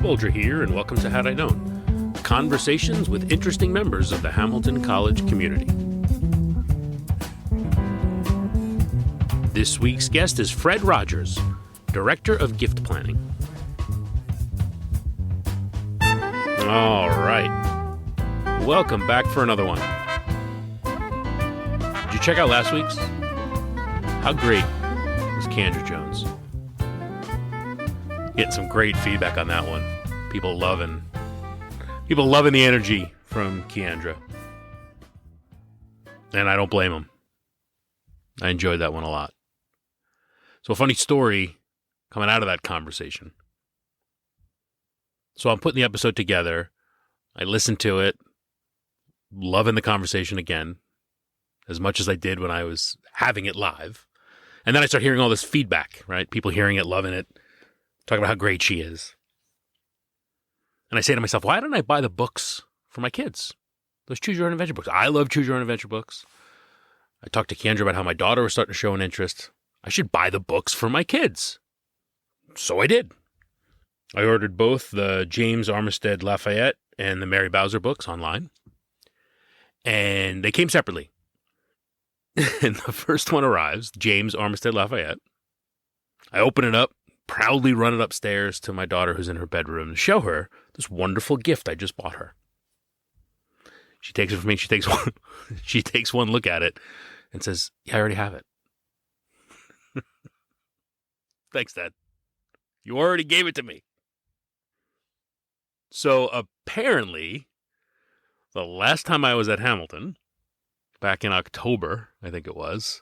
Bolger here, and welcome to Had I Known, conversations with interesting members of the Hamilton College community. This week's guest is Fred Rogers, Director of Gift Planning. All right. Welcome back for another one. Did you check out last week's? How great was Kendra Jones? Getting some great feedback on that one. People loving the energy from Kendra. And I don't blame them. I enjoyed that one a lot. So a funny story coming out of that conversation. So I'm putting the episode together. I listened to it, loving the conversation again, as much as I did when I was having it live. And then I start hearing all this feedback, right? People hearing it, loving it, talking about how great she is. And I say to myself, why don't I buy the books for my kids? Those Choose Your Own Adventure books. I love Choose Your Own Adventure books. I talked to Kendra about how my daughter was starting to show an interest. I should buy the books for my kids. So I did. I ordered both the James Armistead Lafayette and the Mary Bowser books online. And they came separately. And the first one arrives, James Armistead Lafayette. I open it up, proudly run it upstairs to my daughter who's in her bedroom to show her this wonderful gift I just bought her. She takes it from me. She takes one look at it and says, "Yeah, I already have it." Thanks, Dad. You already gave it to me. So apparently, the last time I was at Hamilton, back in October, I think it was,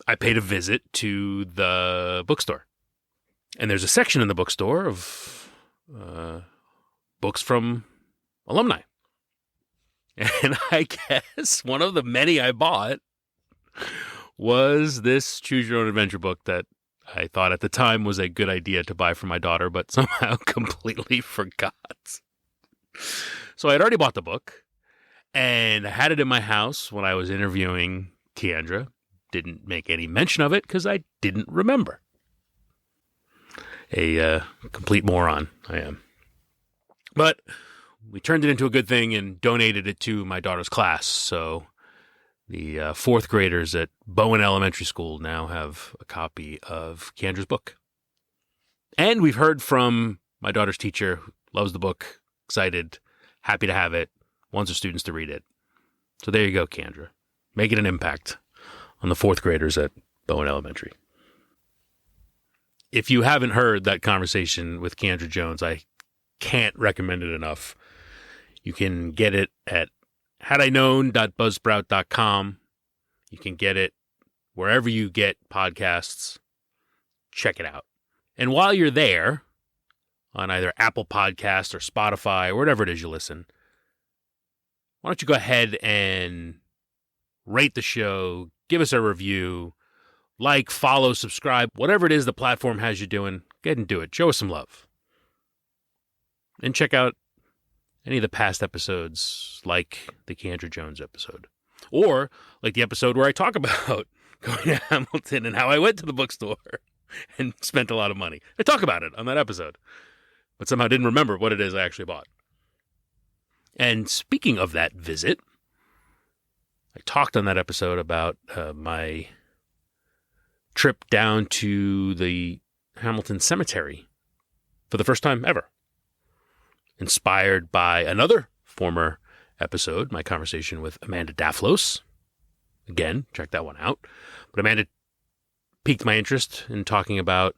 I paid a visit to the bookstore. And there's a section in the bookstore of books from alumni. And I guess one of the many I bought was this Choose Your Own Adventure book that I thought at the time was a good idea to buy for my daughter, but somehow completely forgot. So I had already bought the book, and I had it in my house when I was interviewing Kendra. Didn't make any mention of it because I didn't remember. A complete moron I am. But we turned it into a good thing and donated it to my daughter's class. So the fourth graders at Bowen Elementary School now have a copy of Kendra's book. And we've heard from my daughter's teacher, who loves the book, excited, happy to have it, wants her students to read it. So there you go, Kendra. Making an impact on the fourth graders at Bowen Elementary. If you haven't heard that conversation with Kendra Jones, I can't recommend it enough. You can get it at hadiknown.buzzsprout.com. You can get it wherever you get podcasts. Check it out. And while you're there, on either Apple Podcasts or Spotify or whatever it is you listen, why don't you go ahead and rate the show, give us a review, like, follow, subscribe, whatever it is the platform has you doing, go ahead and do it. Show us some love. And check out any of the past episodes, like the Kendra Jones episode. Or like the episode where I talk about going to Hamilton and how I went to the bookstore and spent a lot of money. I talk about it on that episode, but somehow didn't remember what it is I actually bought. And speaking of that visit, I talked on that episode about my trip down to the Hamilton Cemetery for the first time ever. Inspired by another former episode, my conversation with Amanda Daflos. Again, check that one out. But Amanda piqued my interest in talking about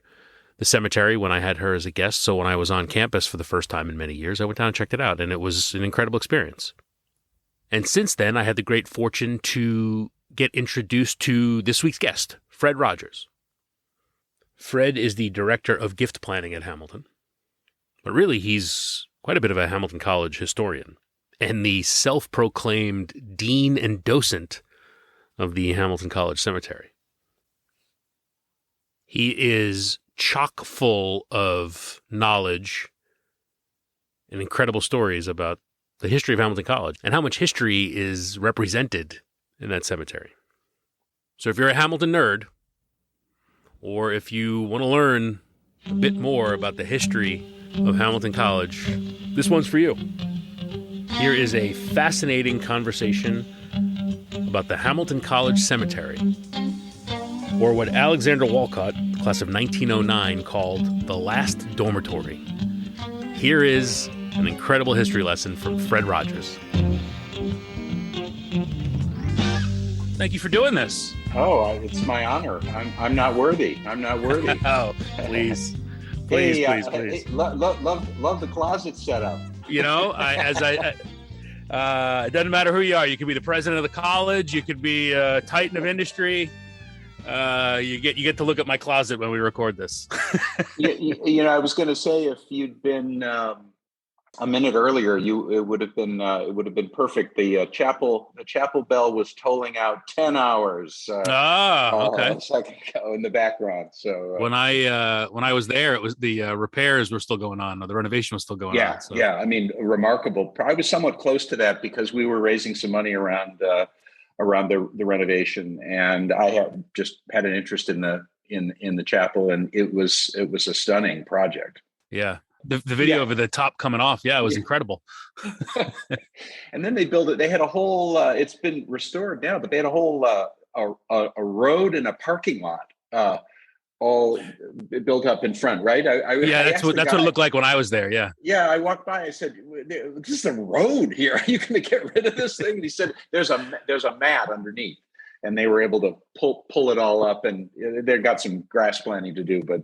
the cemetery when I had her as a guest. So when I was on campus for the first time in many years, I went down and checked it out, and it was an incredible experience. And since then, I had the great fortune to get introduced to this week's guest, Fred Rogers. Fred is the Director of Gift Planning at Hamilton. But really, he's quite a bit of a Hamilton College historian and the self-proclaimed dean and docent of the Hamilton College Cemetery. He is chock full of knowledge and incredible stories about the history of Hamilton College and how much history is represented in that cemetery. So if you're a Hamilton nerd, or if you want to learn a bit more about the history of Hamilton College, this one's for you. Here is a fascinating conversation about the Hamilton College Cemetery, or what Alexander Walcott, class of 1909, called the Last Dormitory. Here is an incredible history lesson from Fred Rogers. Thank you for doing this. Oh, it's my honor. I'm not worthy. Oh, please. Please. Love the closet setup. You know, it doesn't matter who you are. You could be the president of the college. You could be a titan of industry. You get to look at my closet when we record this. I was going to say, if you'd been a minute earlier, it would have been perfect. The chapel bell was tolling out 10 hours. Okay. A second ago in the background. So when I was there, it was the repairs were still going on, or the renovation was still going on. So. Yeah. I mean, remarkable. I was somewhat close to that because we were raising some money around the renovation, and I had an interest in the chapel, and it was a stunning project. Yeah. The video of the top coming off, it was incredible. And then they built it. They had a whole. It's been restored now, but they had a whole a road and a parking lot, all built up in front. Right? That's what it looked like when I was there. Yeah. Yeah, I walked by. I said, "This is a road here. Are you going to get rid of this thing?" And he said, "There's a mat underneath." And they were able to pull it all up, and they've got some grass planting to do, but.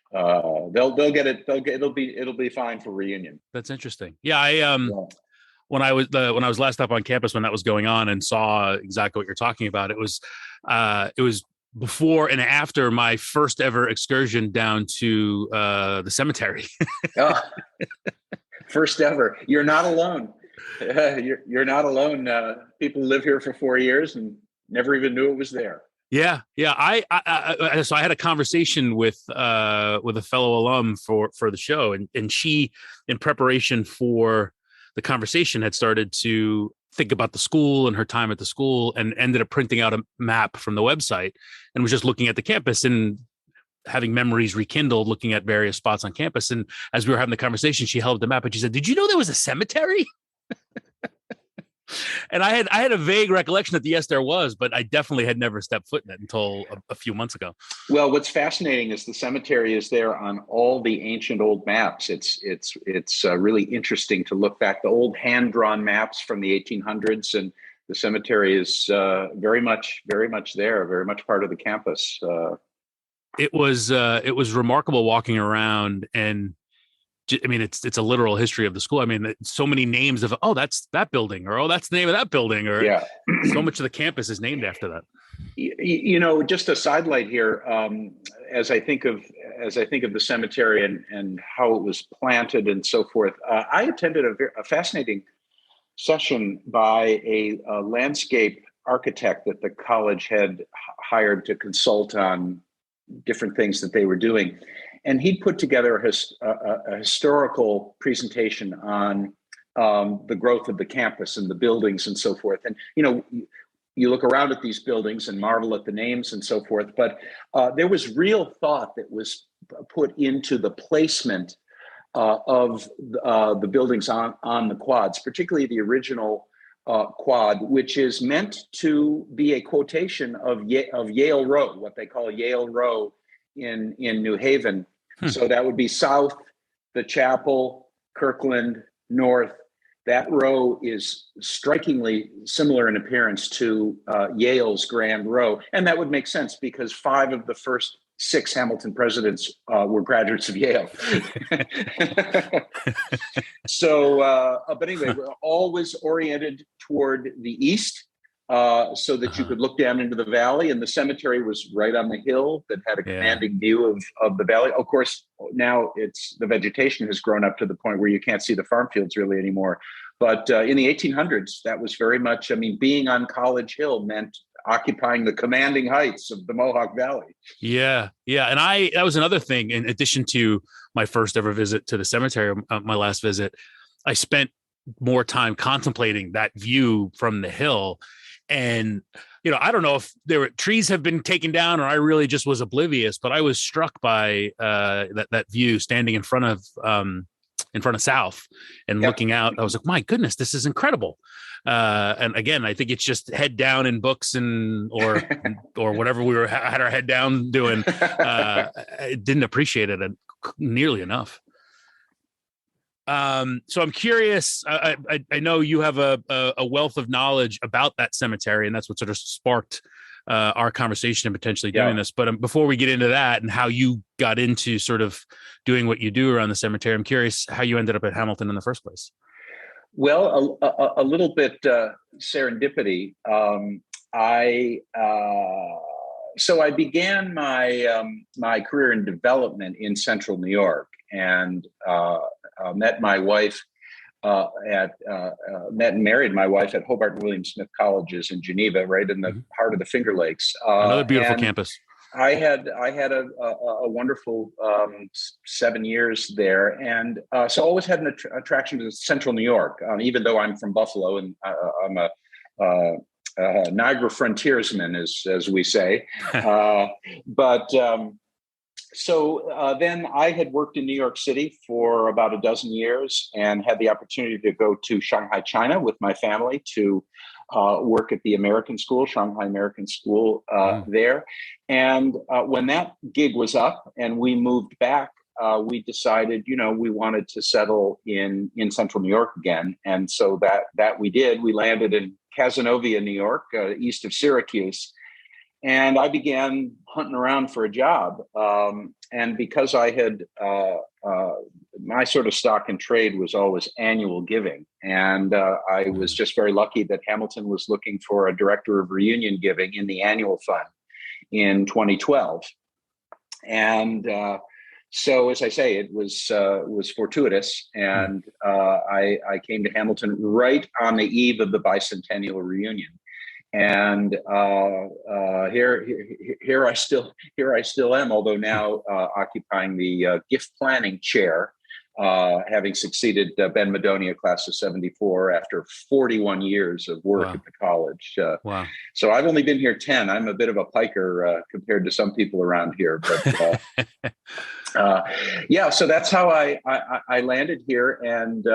They'll get it. It'll be fine for reunion. That's interesting. Yeah, when I was last up on campus when that was going on and saw exactly what you're talking about, it was before and after my first ever excursion down to the cemetery. First ever. You're not alone. You're not alone. People live here for 4 years and never even knew it was there. Yeah. So I had a conversation with a fellow alum for the show, and she, in preparation for the conversation, had started to think about the school and her time at the school, and ended up printing out a map from the website, and was just looking at the campus and having memories rekindled, looking at various spots on campus. And as we were having the conversation, she held up the map and she said, "Did you know there was a cemetery?" And I had a vague recollection that yes, there was, but I definitely had never stepped foot in it until a few months ago. Well, what's fascinating is the cemetery is there on all the ancient old maps. It's really interesting to look back. The old hand-drawn maps from the 1800s, and the cemetery is very much there, very much part of the campus. It was remarkable walking around, and I mean, it's a literal history of the school. I mean, so many names of, that's that building, or that's the name of that building, or so much of the campus is named after that. Just a sidelight here. As I think of the cemetery and how it was planted and so forth, I attended a fascinating session by a landscape architect that the college had hired to consult on different things that they were doing. And he'd put together a historical presentation on the growth of the campus and the buildings and so forth. And, you look around at these buildings and marvel at the names and so forth, but there was real thought that was put into the placement of the buildings on the quads, particularly the original quad, which is meant to be a quotation of Yale Row, what they call Yale Row in New Haven. So that would be south, the chapel, Kirkland, north. That row is strikingly similar in appearance to Yale's Grand Row. And that would make sense because 5 of the first 6 Hamilton presidents were graduates of Yale. So, but anyway, we're always oriented toward the east. So that you could look down into the valley, and the cemetery was right on the hill that had a commanding view of the valley. Of course, now the vegetation has grown up to the point where you can't see the farm fields really anymore. But in the 1800s, that was very much, being on College Hill meant occupying the commanding heights of the Mohawk Valley. Yeah. And that was another thing, in addition to my first ever visit to the cemetery, my last visit, I spent more time contemplating that view from the hill. And, I don't know if there were trees have been taken down or I really just was oblivious, but I was struck by that view standing in front of South and Yep. looking out. I was like, my goodness, this is incredible. And again, I think it's just head down in books or whatever we had our head down doing. I didn't appreciate it nearly enough. So I'm curious. I know you have a wealth of knowledge about that cemetery, and that's what sort of sparked our conversation and potentially doing this. But before we get into that and how you got into sort of doing what you do around the cemetery, I'm curious how you ended up at Hamilton in the first place. Well, a little bit serendipity. So I began my career in development in Central New York, and met my wife met and married my wife at Hobart and William Smith Colleges in Geneva, right in the heart of the Finger Lakes. Another beautiful campus. I had a wonderful 7 years there, and so always had an attraction to Central New York. Even though I'm from Buffalo, and I'm a Niagara frontiersman, as we say, but. So then I had worked in New York City for about a dozen years and had the opportunity to go to Shanghai, China with my family to work at the American School, Shanghai American School there. And when that gig was up and we moved back, we decided, we wanted to settle in Central New York again. And so that we did. We landed in Cazenovia, New York, east of Syracuse. And I began hunting around for a job. And because I had, my sort of stock in trade was always annual giving. And I was just very lucky that Hamilton was looking for a director of reunion giving in the annual fund in 2012. And so, as I say, it was fortuitous. And I came to Hamilton right on the eve of the bicentennial reunion. And here I still am, although now occupying the gift planning chair, having succeeded Ben Madonia, class of '74, after 41 years of work at the college. Wow! So I've only been here 10. I'm a bit of a piker compared to some people around here, but yeah. So that's how I landed here, and.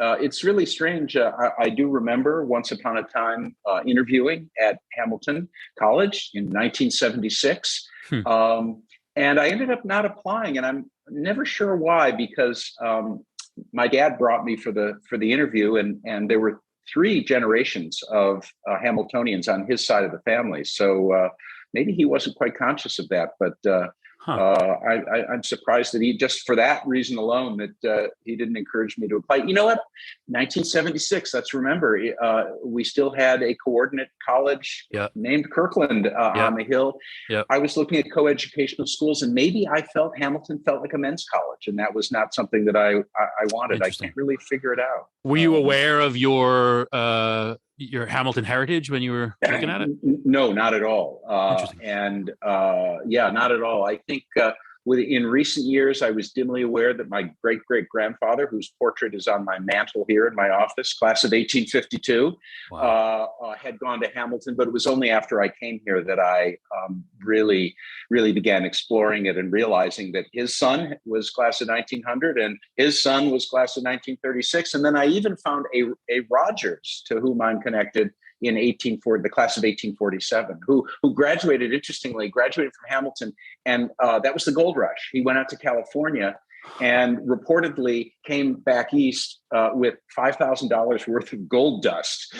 It's really strange. I do remember once upon a time interviewing at Hamilton College in 1976. And I ended up not applying, and I'm never sure why, because my dad brought me for the interview, and there were 3 generations of Hamiltonians on his side of the family. So maybe he wasn't quite conscious of that, but I'm surprised that he, just for that reason alone, that he didn't encourage me to apply. You know what? 1976, let's remember, we still had a coordinate college named Kirkland on the Hill. I was looking at coeducational schools, and maybe I felt Hamilton felt like a men's college, and that was not something that I wanted. I can't really figure it out. Were you aware of your Hamilton heritage when you were looking at it? No, not at all. Not at all. I think in recent years, I was dimly aware that my great-great-grandfather, whose portrait is on my mantle here in my office, class of 1852, had gone to Hamilton. But it was only after I came here that I really began exploring it and realizing that his son was class of 1900 and his son was class of 1936. And then I even found a Rogers, to whom I'm connected, in the class of 1847, who graduated from Hamilton, and that was the gold rush. He went out to California and reportedly came back east with $5,000 worth of gold dust.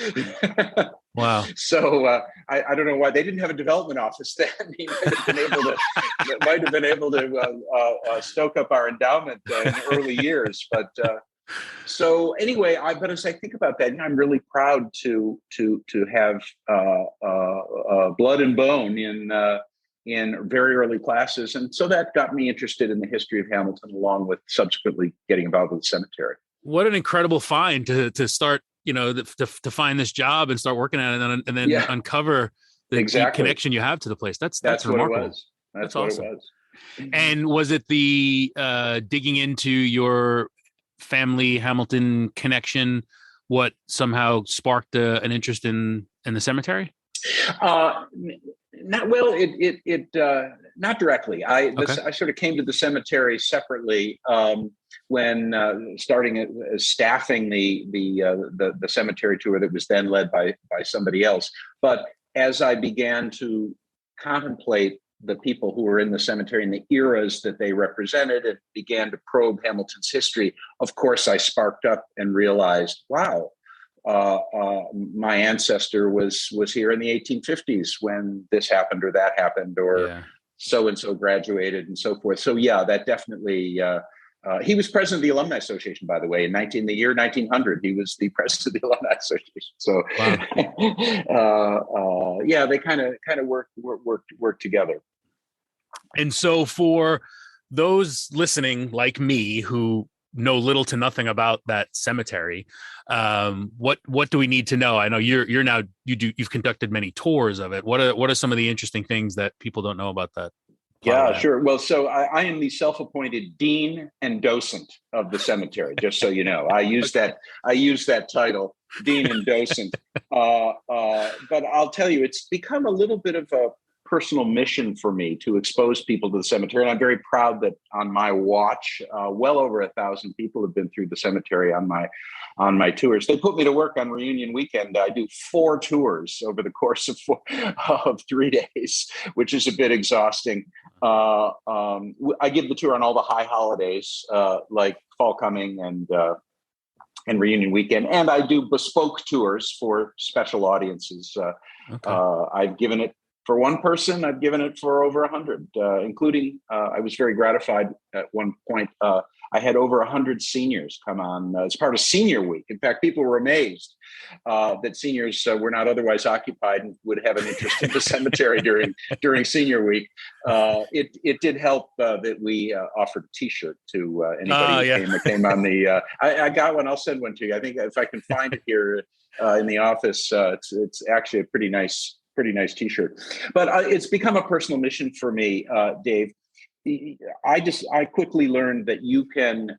Wow! So I don't know why they didn't have a development office then. He might have been able to stoke up our endowment in the early years, but. So anyway, but as I think about that, I'm really proud to have blood and bone in very early classes, and so that got me interested in the history of Hamilton, along with subsequently getting involved with the cemetery. What an incredible find to start, to find this job and start working at it, and then uncover the deep connection you have to the place. That's remarkable. What it was. That's awesome. What it was. And was it the digging into your family Hamilton connection what somehow sparked an interest in the cemetery? Uh, Not well. Not directly. Okay. I sort of came to the cemetery separately when starting staffing the cemetery tour that was then led by somebody else. But as I began to contemplate the people who were in the cemetery and the eras that they represented and began to probe Hamilton's history, of course, I sparked up and realized, wow, my ancestor was here in the 1850s when this happened or that happened, or Yeah. so and so graduated and so forth. So yeah, that definitely. He was president of the Alumni Association, by the way, in the year 1900. He was the president of the Alumni Association. So, Wow. Yeah, they kind of work together. And so for those listening like me who know little to nothing about that cemetery, what do we need to know? I know you've conducted many tours of it. What are some of the interesting things that people don't know about that? Yeah, sure. Well, so I am the self-appointed dean and docent of the cemetery. Just so you know, I use that title, dean and docent. But I'll tell you, it's become a little bit of a personal mission for me to expose people to the cemetery, and I'm very proud that on my watch, well over 1,000 people have been through the cemetery on my tours. They put me to work on reunion weekend. I do 4 tours over the course of 3 days, which is a bit exhausting. I give the tour on all the high holidays, like Fall Coming and reunion weekend, and I do bespoke tours for special audiences. Okay. I've given it for one person. I've given it for over 100, including. I was very gratified at one point. I had over 100 seniors come on as part of Senior Week. In fact, people were amazed that seniors were not otherwise occupied and would have an interest in the cemetery during Senior Week. It did help that we offered a T-shirt to anybody who came on the. I got one. I'll send one to you. I think if I can find it here in the office, it's actually a pretty nice T-shirt. But it's become a personal mission for me, Dave. I quickly learned that you can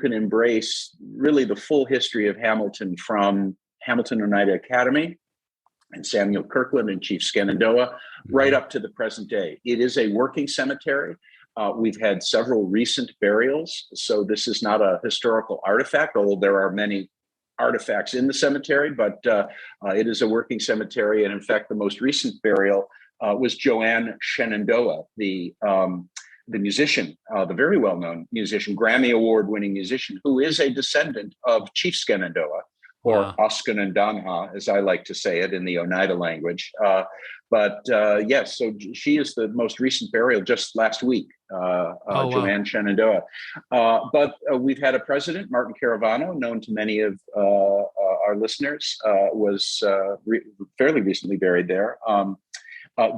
embrace really the full history of Hamilton, from Hamilton Oneida Academy and Samuel Kirkland and Chief Shenandoah right up to the present day. It is a working cemetery. We've had several recent burials, so this is not a historical artifact, although there are many artifacts in the cemetery, but it is a working cemetery. And in fact, the most recent burial was Joanne Shenandoah, the musician, the very well-known musician, Grammy Award-winning musician, who is a descendant of Chief Shenandoah, or Oscanandanha, as I like to say it in the Oneida language. Yes, so she is the most recent burial just last week, Joanne Shenandoah. But we've had a president, Martin Caravano, known to many of our listeners, was fairly recently buried there.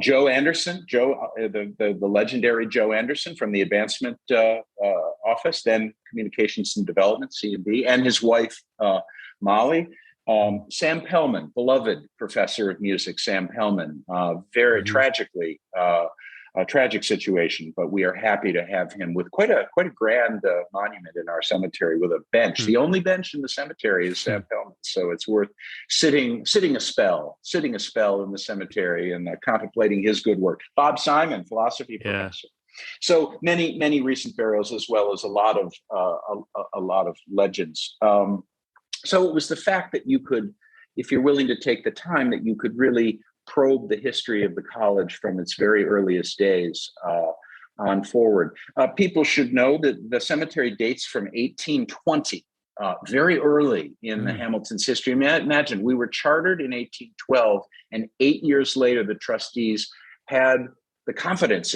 Joe Anderson, the legendary Joe Anderson from the Advancement Office, then Communications and Development, C&D, and his wife, Molly. Sam Pellman, beloved professor of music, Sam Pellman, very tragically, a tragic situation, but we are happy to have him with quite a grand monument in our cemetery with a bench. The only bench in the cemetery is Sam Pellman, so it's worth sitting a spell in the cemetery and contemplating his good work. Bob Simon, philosophy professor. So many recent burials, as well as a lot of legends. So it was the fact that you could, if you're willing to take the time, that you could really probe the history of the college from its very earliest days on forward. People should know that the cemetery dates from 1820, very early in the Hamilton's history. Imagine, we were chartered in 1812, and 8 years later, the trustees had the confidence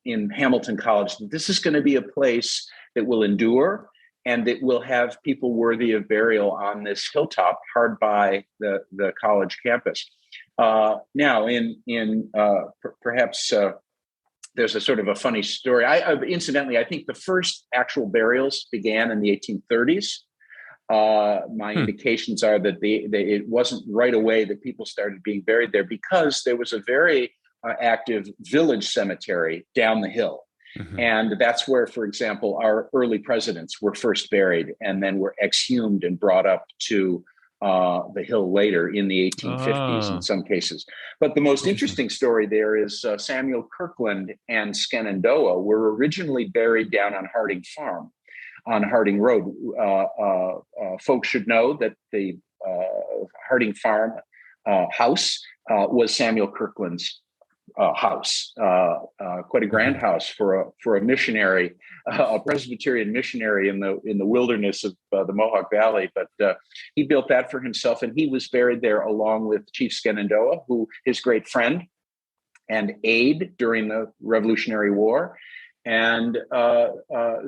in Hamilton College that this is going to be a place that will endure, and it will have people worthy of burial on this hilltop hard by the college campus. Now, perhaps there's a sort of a funny story. Incidentally, I think the first actual burials began in the 1830s. My indications are that it wasn't right away that people started being buried there, because there was a very active village cemetery down the hill. Mhm. And that's where, for example, our early presidents were first buried and then were exhumed and brought up to the hill later in the 1850s in Oh, some cases. But the most interesting. interesting story there is Samuel Kirkland and Shenandoah were originally buried down on Harding Farm on Harding Road. Folks should know that the Harding Farm house was Samuel Kirkland's house, quite a grand house for a missionary, a Presbyterian missionary in the wilderness of the Mohawk Valley. But he built that for himself, and he was buried there along with Chief Shenandoah, who his great friend and aide during the Revolutionary War. And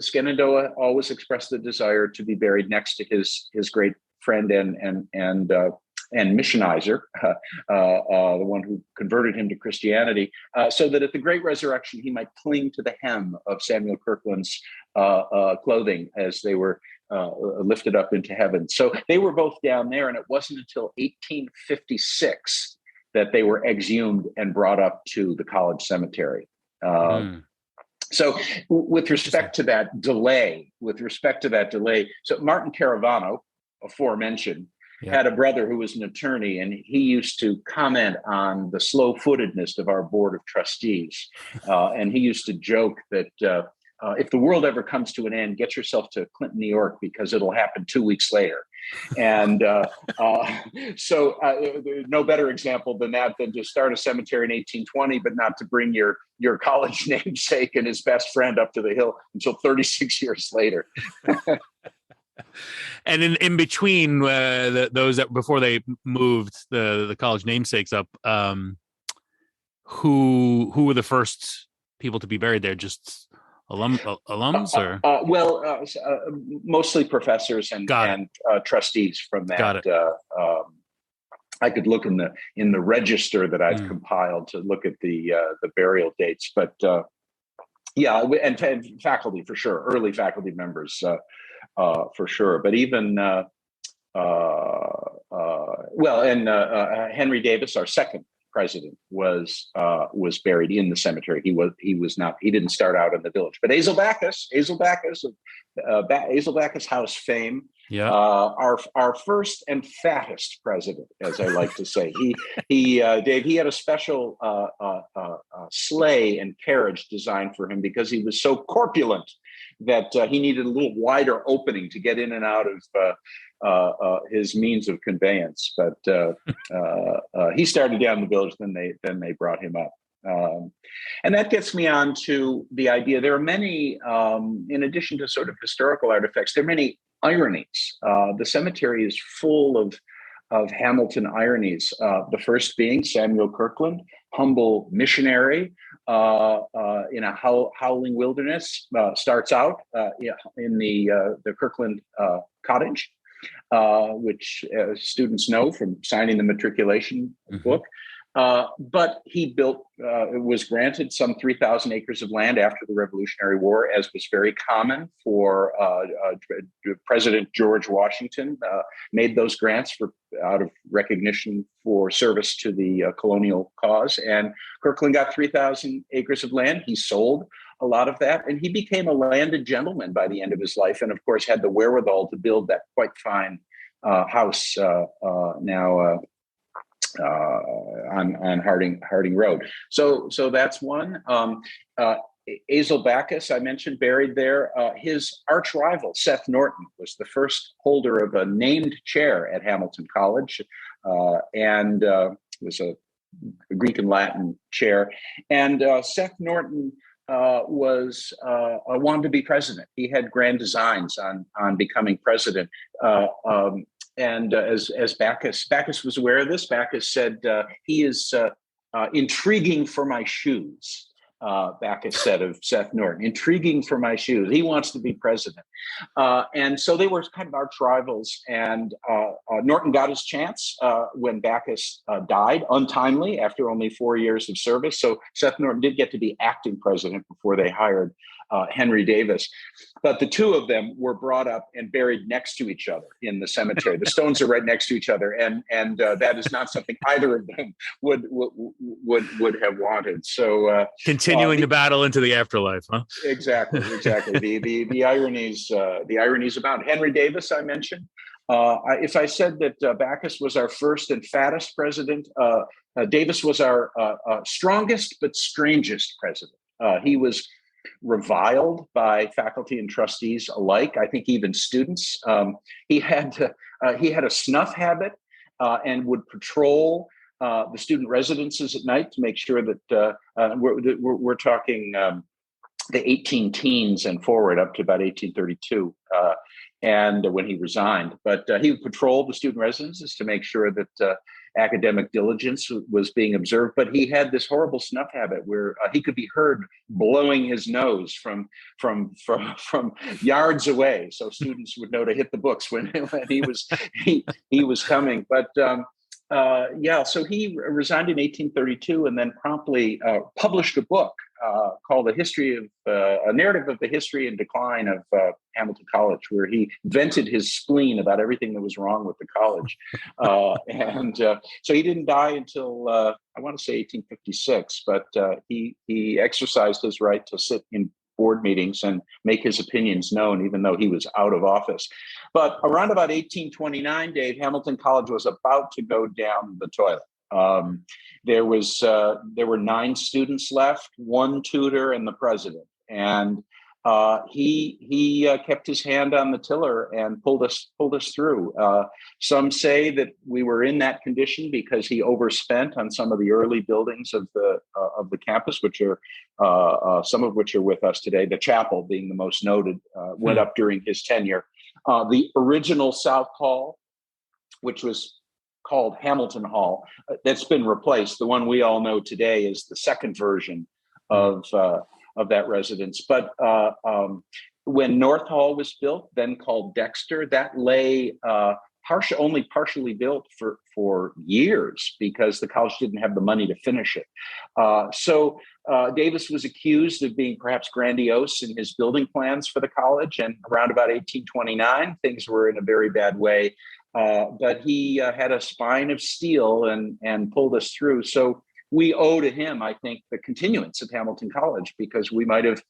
Shenandoah always expressed the desire to be buried next to his great friend and missionizer, the one who converted him to Christianity, so that at the Great Resurrection he might cling to the hem of Samuel Kirkland's clothing as they were lifted up into heaven. So they were both down there, and it wasn't until 1856 that they were exhumed and brought up to the college cemetery. So with respect to that delay, so Martin Caravano, aforementioned, had a brother who was an attorney, and he used to comment on the slow-footedness of our board of trustees. And he used to joke that if the world ever comes to an end, get yourself to Clinton, New York, because it'll happen 2 weeks later. And so no better example than that, than to start a cemetery in 1820, but not to bring your college namesake and his best friend up to the hill until 36 years later. And in between those that before they moved the college namesakes up, who were the first people to be buried there? Just alums or mostly professors and trustees from that. Got it. I could look in the register that I've compiled to look at the burial dates, but and faculty for sure, early faculty members for sure. But even Henry Davis, our second president, was buried in the cemetery. He didn't start out in the village. But Azel Backus House fame. Yeah. Our first and fattest president, as I like to say. Dave, he had a special sleigh and carriage designed for him because he was so corpulent that he needed a little wider opening to get in and out of his means of conveyance. But he started down in the village, then they brought him up. And that gets me on to the idea. There are many, in addition to sort of historical artifacts, there are many ironies. The cemetery is full of Hamilton ironies. The first being Samuel Kirkland, humble missionary in a howling wilderness, starts out in the Kirkland cottage, which students know from signing the matriculation book. But he was granted some 3,000 acres of land after the Revolutionary War, as was very common for President George Washington, made those grants out of recognition for service to the colonial cause. And Kirkland got 3,000 acres of land. He sold a lot of that, and he became a landed gentleman by the end of his life, and of course had the wherewithal to build that quite fine house now on Harding Road. So that's one. Azel Backus, I mentioned, buried there. His arch rival, Seth Norton, was the first holder of a named chair at Hamilton College, and was a Greek and Latin chair. And Seth Norton wanted to be president. He had grand designs on becoming president. And as Backus was aware of this, Backus said, he is intriguing for my shoes. Backus said of Seth Norton, intriguing for my shoes. He wants to be president. And so they were kind of arch rivals. And Norton got his chance when Backus died untimely after only 4 years of service. So Seth Norton did get to be acting president before they hired Henry Davis. But the two of them were brought up and buried next to each other in the cemetery. The stones are right next to each other, and that is not something either of them would have wanted. So continuing the battle into the afterlife, huh? Exactly. The ironies abound. Henry Davis, I mentioned. If I said that Backus was our first and fattest president, Davis was our strongest but strangest president. He was reviled by faculty and trustees alike. I think even students. He had a snuff habit and would patrol the student residences at night to make sure that we're talking the 18 teens and forward up to about 1832. And when he resigned, but he would patrol the student residences to make sure that academic diligence was being observed. But he had this horrible snuff habit where he could be heard blowing his nose from yards away, so students would know to hit the books when he was coming. But so he resigned in 1832 and then promptly published a book called A Narrative of the History and Decline of Hamilton College, where he vented his spleen about everything that was wrong with the college. So he didn't die until, I want to say 1856, but he exercised his right to sit in board meetings and make his opinions known, even though he was out of office. But around about 1829, Dave, Hamilton College was about to go down the toilet. There were 9 students left, 1 tutor, and the president. And he kept his hand on the tiller and pulled us through. Some say that we were in that condition because he overspent on some of the early buildings of the campus, which are some of which are with us today. The chapel being the most noted, went up during his tenure. The original South Hall, which was called Hamilton Hall, that's been replaced. The one we all know today is the second version of that residence. But when North Hall was built, then called Dexter, that lay only partially built for years because the college didn't have the money to finish it. So Davis was accused of being perhaps grandiose in his building plans for the college. And around about 1829, things were in a very bad way. But he had a spine of steel and pulled us through. So we owe to him, I think, the continuance of Hamilton College, because we might have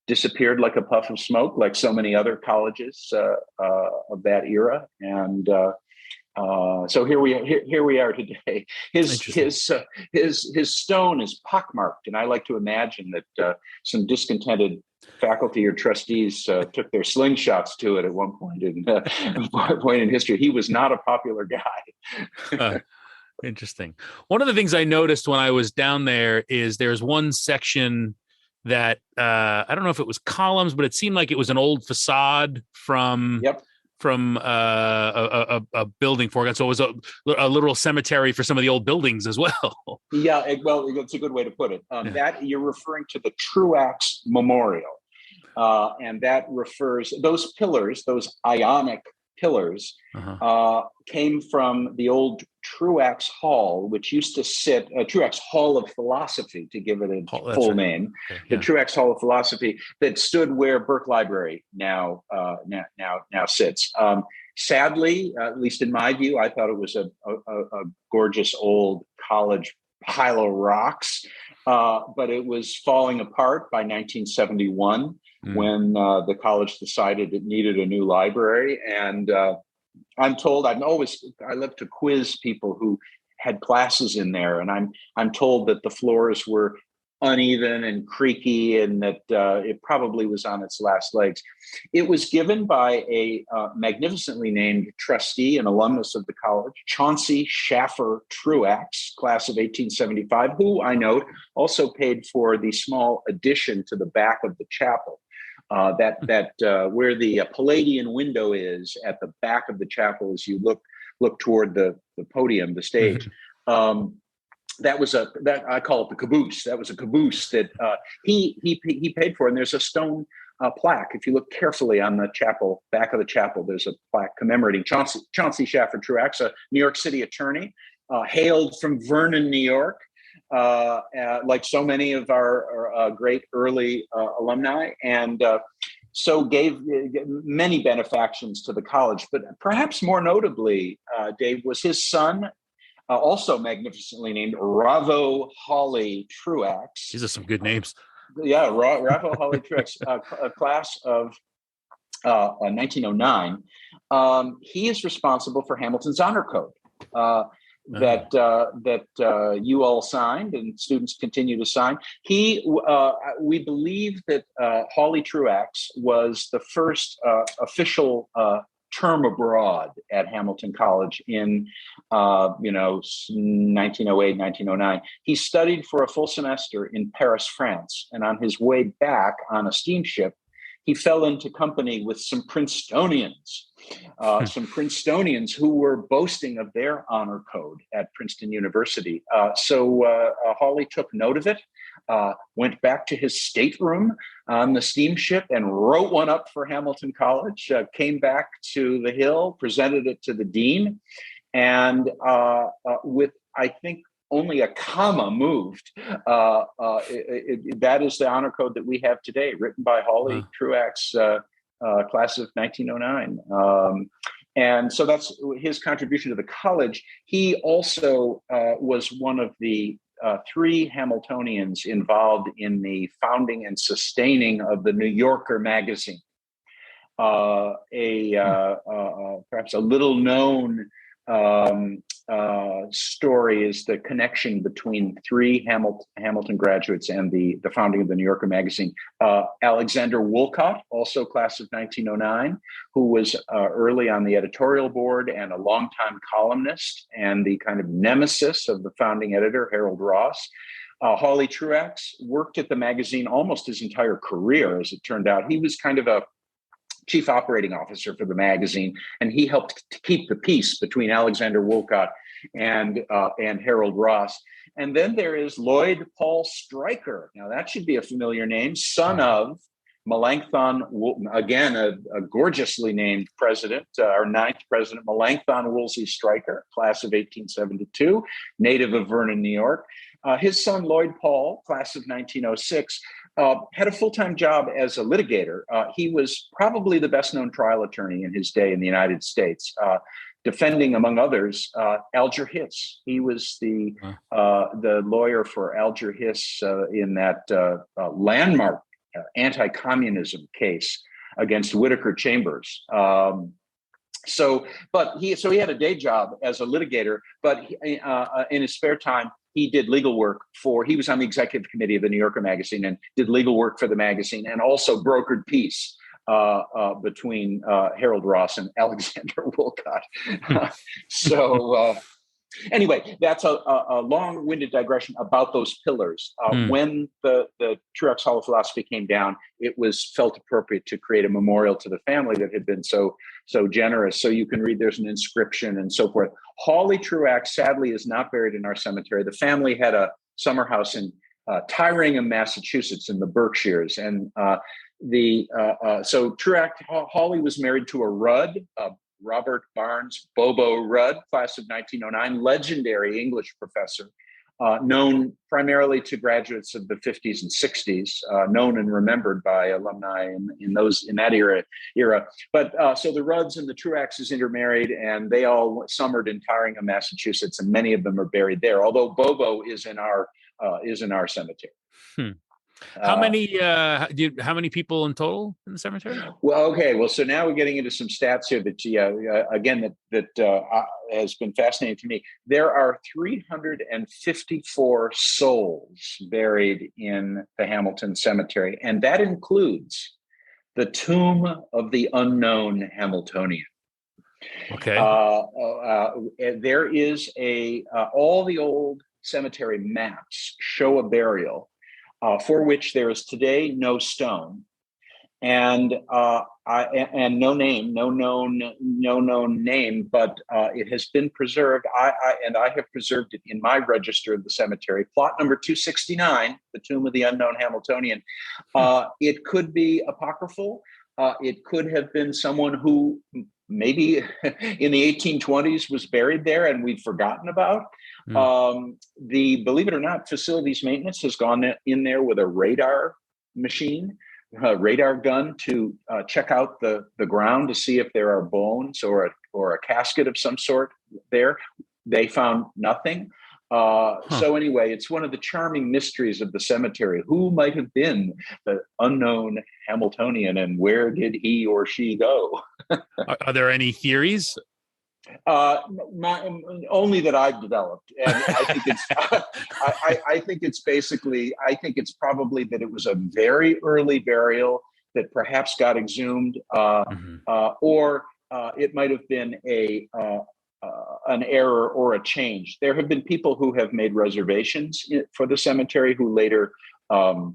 disappeared like a puff of smoke, like so many other colleges of that era. And so here we are today. His stone is pockmarked, and I like to imagine that some discontented faculty or trustees took their slingshots to it at one point in history. He was not a popular guy. Interesting. One of the things I noticed when I was down there is there's one section that I don't know if it was columns, but it seemed like it was an old facade from a building foreground. So it was a literal cemetery for some of the old buildings as well. Yeah, well, it's a good way to put it. That you're referring to the Truax Memorial. And that refers, those pillars, those ionic pillars, came from the old Truax Hall, which used to sit, Truax Hall of Philosophy, to give it a full name, the Truax Hall of Philosophy, that stood where Burke Library now sits. Sadly, at least in my view, I thought it was a gorgeous old college pile of rocks, but it was falling apart by 1971 when the college decided it needed a new library. And I'm told, I love to quiz people who had classes in there, and I'm told that the floors were uneven and creaky, and that it probably was on its last legs. It was given by a magnificently named trustee and alumnus of the college, Chauncey Schaffer Truax, class of 1875, who, I note, also paid for the small addition to the back of the chapel. Where the Palladian window is at the back of the chapel as you look toward the podium, the stage. That I call it the caboose. That was a caboose that he paid for, and there's a stone plaque. If you look carefully on the chapel, back of the chapel, there's a plaque commemorating Chauncey Schaffer Truax, a New York City attorney, hailed from Vernon, New York. like so many of our great early alumni, and so gave many benefactions to the college. But perhaps more notably, Dave, was his son, also magnificently named Ravo Hawley Truax. These are some good names. Yeah, Ravo Hawley Truax, a class of 1909. He is responsible for Hamilton's honor code. That you all signed and students continue to sign. We believe that Hawley Truax was the first official term abroad at Hamilton College in 1908, 1909. He studied for a full semester in Paris, France, and on his way back on a steamship, he fell into company with some Princetonians who were boasting of their honor code at Princeton University. So Hawley took note of it, went back to his stateroom on the steamship and wrote one up for Hamilton College, came back to the Hill, presented it to the dean, and with, I think, only a comma moved. That is the honor code that we have today, written by Hawley Truax, class of 1909. And so that's his contribution to the college. He also was one of the three Hamiltonians involved in the founding and sustaining of the New Yorker magazine. Perhaps a little known story is the connection between three Hamilton graduates and the founding of the New Yorker magazine. Alexander Woolcott, also class of 1909, who was early on the editorial board and a longtime columnist and the kind of nemesis of the founding editor, Harold Ross. Hawley Truax worked at the magazine almost his entire career, as it turned out. He was kind of a chief operating officer for the magazine, and he helped to keep the peace between Alexander Woolcott and Harold Ross. And then there is Lloyd Paul Stryker. Now that should be a familiar name, son of Melanchthon, again, a gorgeously named president, our ninth president, Melanchthon Woolsey Stryker, class of 1872, native of Vernon, New York. His son, Lloyd Paul, class of 1906, had a full-time job as a litigator. He was probably the best-known trial attorney in his day in the United States, defending, among others, Alger Hiss. He was the lawyer for Alger Hiss in that landmark anti-communism case against Whittaker Chambers. So he had a day job as a litigator, but in his spare time, he did legal work he was on the executive committee of the New Yorker magazine and did legal work for the magazine, and also brokered peace between Harold Ross and Alexander Woolcott. Anyway, that's a long-winded digression about those pillars. When the Truax Hall of Philosophy came down, it was felt appropriate to create a memorial to the family that had been so generous. So you can read, there's an inscription and so forth. Hawley Truax, sadly, is not buried in our cemetery. The family had a summer house in Tyringham, Massachusetts, in the Berkshires, and so Truax Hawley was married to a Rudd, Robert Barnes Bobo Rudd, class of 1909, legendary English professor, known primarily to graduates of the 50s and 60s, known and remembered by alumni in that era. But so the Rudds and the Truaxes intermarried, and they all summered in Tyringham, Massachusetts, and many of them are buried there. Although Bobo is in our cemetery. How many people in total in the cemetery? Well, okay. Well, so now we're getting into some stats here that, that has been fascinating to me. There are 354 souls buried in the Hamilton Cemetery, and that includes the tomb of the unknown Hamiltonian. Okay. There is all the old cemetery maps show a burial for which there is today no stone, and no name, no known name, but it has been preserved. I have preserved it in my register of the cemetery. Plot number 269, the tomb of the unknown Hamiltonian. It could be apocryphal. It could have been someone who maybe in the 1820s was buried there and we'd forgotten about. The believe it or not, facilities maintenance has gone in there with a radar machine, a radar gun to check out the ground to see if there are bones or a casket of some sort there. They found nothing. So anyway, it's one of the charming mysteries of the cemetery. Who might have been the unknown Hamiltonian, and where did he or she go? Are there any theories? Only that I've developed, and I think it's. I think it's basically. I think it's probably that it was a very early burial that perhaps got exhumed, or it might have been an error or a change. There have been people who have made reservations for the cemetery who later were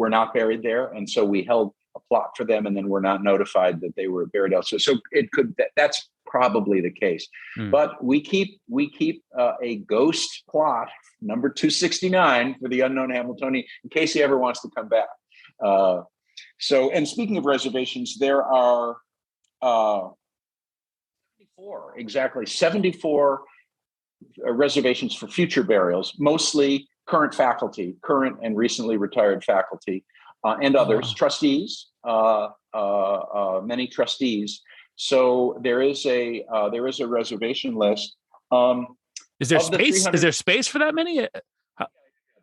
not buried there, and so we held a plot for them, and then were not notified that they were buried elsewhere. So that's probably the case. But we keep a ghost plot, number 269, for the unknown Hamiltonian, in case he ever wants to come back. And speaking of reservations, there are 74 reservations for future burials, mostly current faculty, current and recently retired faculty, and others, trustees, many trustees. So there is a reservation list. Is there space? Is there space for that many?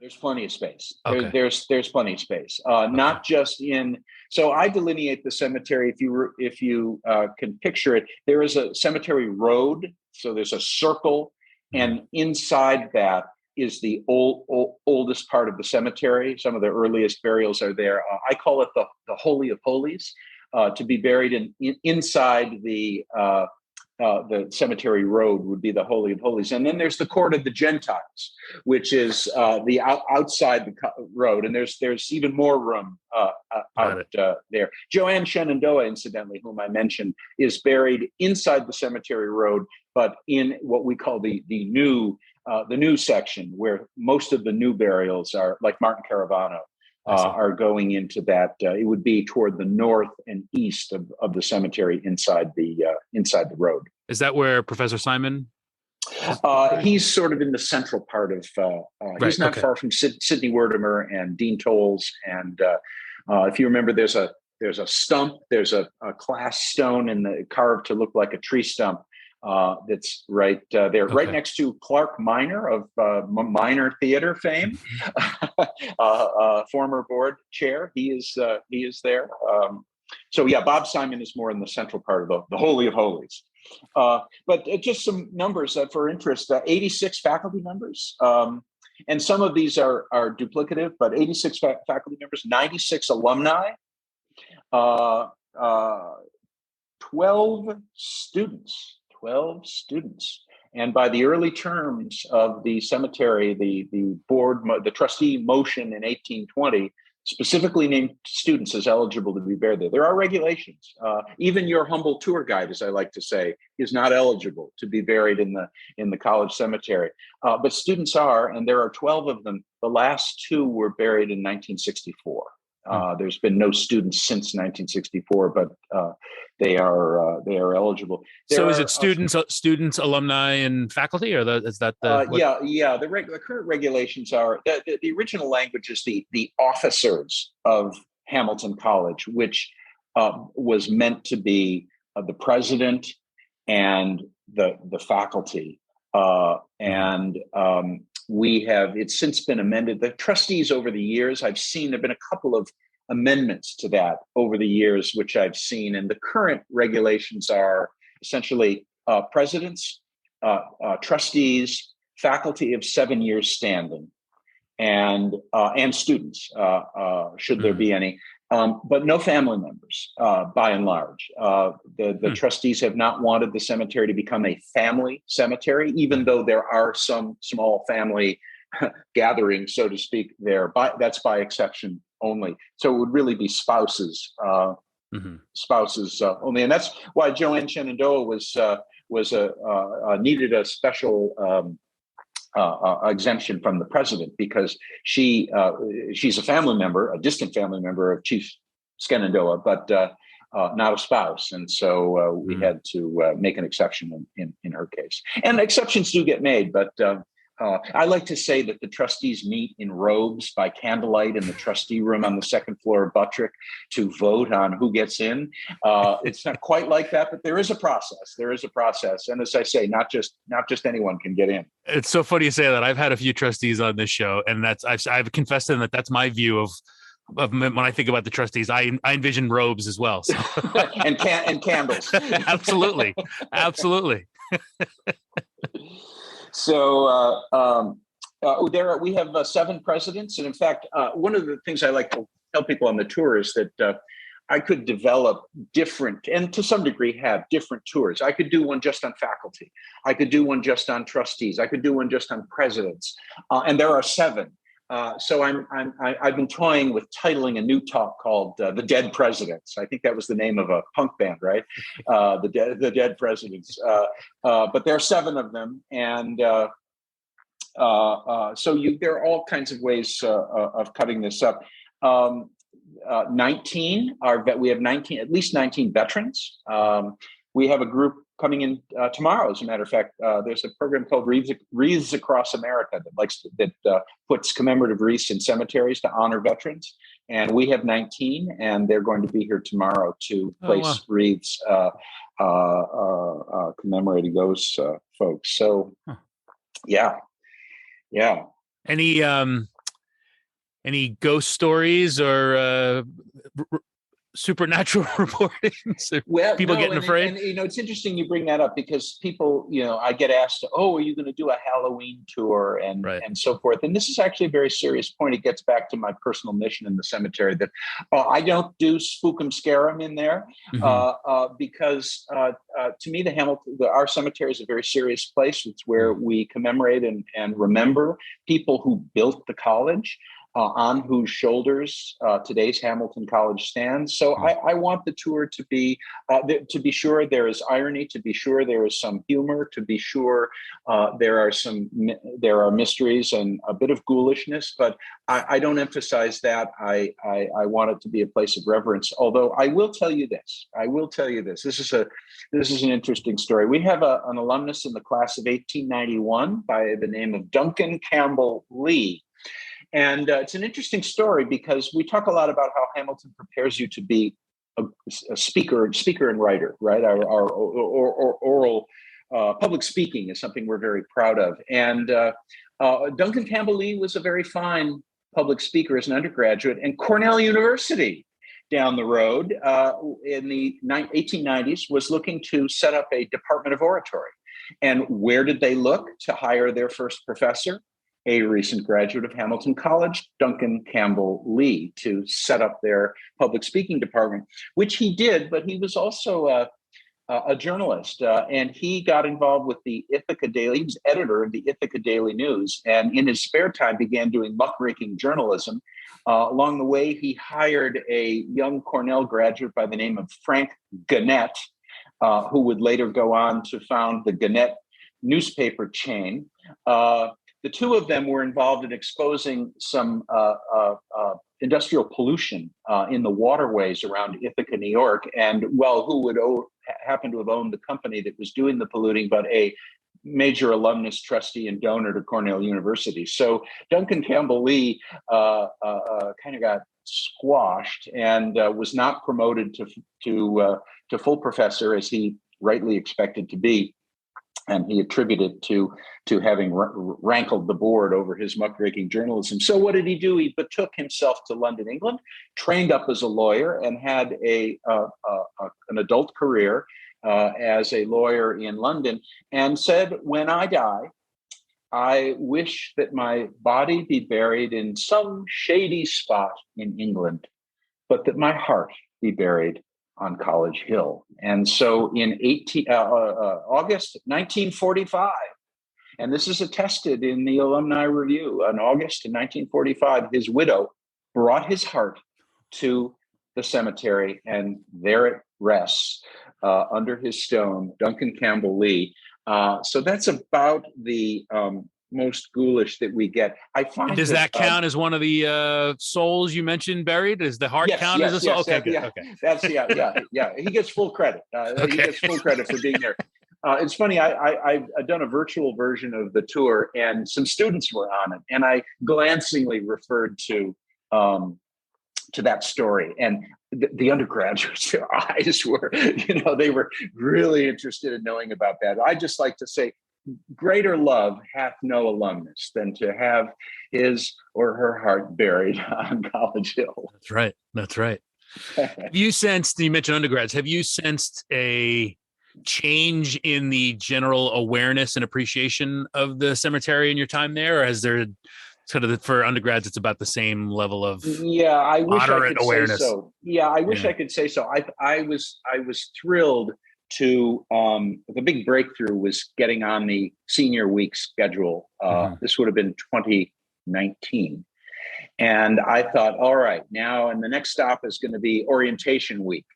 There's plenty of space. Okay. There's plenty of space. Not just in. So I delineate the cemetery. If you can picture it, there is a cemetery road. So there's a circle, and inside that is the oldest part of the cemetery. Some of the earliest burials are there. I call it the Holy of Holies, to be buried inside the cemetery road would be the Holy of Holies. And then there's the Court of the Gentiles, which is the outside the road. And there's even more room out there. Joanne Shenandoah, incidentally, whom I mentioned, is buried inside the cemetery road, but in what we call the new section, where most of the new burials are, like Martin Caravano, are going into that. It would be toward the north and east of the cemetery inside the road. Is that where Professor Simon? He's sort of in the central part of. He's not far from Sidney Werdimer and Dean Tolles, and if you remember, there's a stump. There's a class stone carved to look like a tree stump. That's right there, right next to Clark Minor of Minor Theater fame, former board chair. He is there. So yeah, Bob Simon is more in the central part of the Holy of Holies. But just some numbers for interest: 86 faculty members, and some of these are duplicative, but 86 faculty members, 96 alumni, 12 students. And by the early terms of the cemetery, the trustee motion in 1820 specifically named students as eligible to be buried there. There are regulations. Even your humble tour guide, as I like to say, is not eligible to be buried in the college cemetery. But students are, and there are 12 of them. The last two were buried in 1964. There's been no students since 1964, but they are eligible. Is it students, alumni, and faculty, or is that the? The current regulations are the original language is the officers of Hamilton College, which was meant to be the president and the faculty, it's since been amended. The trustees over the years, I've seen there've been a couple of amendments to that over the years, which I've seen. And the current regulations are essentially presidents, trustees, faculty of 7 years standing, and students, should there be any. But no family members, by and large. The trustees have not wanted the cemetery to become a family cemetery, even though there are some small family gatherings, so to speak, there. That's by exception only. So it would really be spouses, spouses only, and that's why Joanne Shenandoah needed a special exemption from the president, because she's a family member, a distant family member of Chief Shenandoah, but not a spouse. And so we had to make an exception in her case. And exceptions do get made, but I like to say that the trustees meet in robes by candlelight in the trustee room on the second floor of Buttrick to vote on who gets in. It's not quite like that, but there is a process. There is a process. And as I say, not just anyone can get in. It's so funny you say that. I've had a few trustees on this show, and I've confessed to them that that's my view of when I think about the trustees. I envision robes as well. So. and candles. Absolutely. So we have 7 presidents. And in fact, one of the things I like to tell people on the tour is that I could develop different, and to some degree have different tours. I could do one just on faculty. I could do one just on trustees. I could do one just on presidents. And there are 7. So I've been toying with titling a new talk called "The Dead Presidents." I think that was the name of a punk band, right? The Dead Presidents. But there are 7 of them, and so there are all kinds of ways of cutting this up. 19 we have 19, at least 19 veterans. We have a group coming in tomorrow. As a matter of fact, there's a program called Wreaths Across America that puts commemorative wreaths in cemeteries to honor veterans. And we have 19, and they're going to be here tomorrow to place wreaths commemorating those folks. So, yeah. Any ghost stories or supernatural reportings? People getting afraid? And it's interesting you bring that up, because people, I get asked, are you going to do a Halloween tour and so forth? And this is actually a very serious point. It gets back to my personal mission in the cemetery that I don't do spook 'em, scare 'em in there, because to me, our cemetery is a very serious place. It's where we commemorate and remember people who built the college. On whose shoulders today's Hamilton College stands. So I want the tour to be sure there is irony, to be sure there is some humor, to be sure there are mysteries and a bit of ghoulishness. But I don't emphasize that. I want it to be a place of reverence. Although I will tell you this. This is an interesting story. We have an alumnus in the class of 1891 by the name of Duncan Campbell Lee. And it's an interesting story because we talk a lot about how Hamilton prepares you to be a speaker and writer, right? Our oral public speaking is something we're very proud of. And Duncan Campbell Lee was a very fine public speaker as an undergraduate, and Cornell University down the road in the 1890s was looking to set up a department of oratory. And where did they look to hire their first professor? A recent graduate of Hamilton College, Duncan Campbell Lee, to set up their public speaking department, which he did, but he was also a journalist, and he got involved with the Ithaca Daily. He was editor of the Ithaca Daily News, and in his spare time began doing muckraking journalism. Along the way, he hired a young Cornell graduate by the name of Frank Gannett, who would later go on to found the Gannett newspaper chain. The two of them were involved in exposing some industrial pollution in the waterways around Ithaca, New York. And who would happen to have owned the company that was doing the polluting, but a major alumnus, trustee, and donor to Cornell University. So Duncan Campbell Lee kind of got squashed and was not promoted to full professor as he rightly expected to be. And he attributed to having rankled the board over his muckraking journalism. So what did he do? He betook himself to London, England, trained up as a lawyer, and had an adult career as a lawyer in London, and said, "When I die, I wish that my body be buried in some shady spot in England, but that my heart be buried on College Hill." And so in August 1945, and this is attested in the Alumni Review, in August of 1945, his widow brought his heart to the cemetery, and there it rests under his stone, Duncan Campbell Lee. So that's about the most ghoulish that we get. I find Does that count as one of the souls you mentioned buried? Does the heart count as a soul? Okay, good. Okay. That's yeah. He gets full credit. Okay. He gets full credit for being there. It's funny. I've done a virtual version of the tour, and some students were on it, and I glancingly referred to that story. And the undergraduates, their eyes were, they were really interested in knowing about that. I just like to say, greater love hath no alumnus than to have his or her heart buried on College Hill. That's right. Have you sensed, you mentioned undergrads, have you sensed a change in the general awareness and appreciation of the cemetery in your time there? Or has there sort of, for undergrads, it's about the same level of I wish I could awareness? Say so. I wish I could say so. I was thrilled to the big breakthrough was getting on the senior week schedule. This would have been 2019. And I thought, all right, now, and the next stop is going to be orientation week.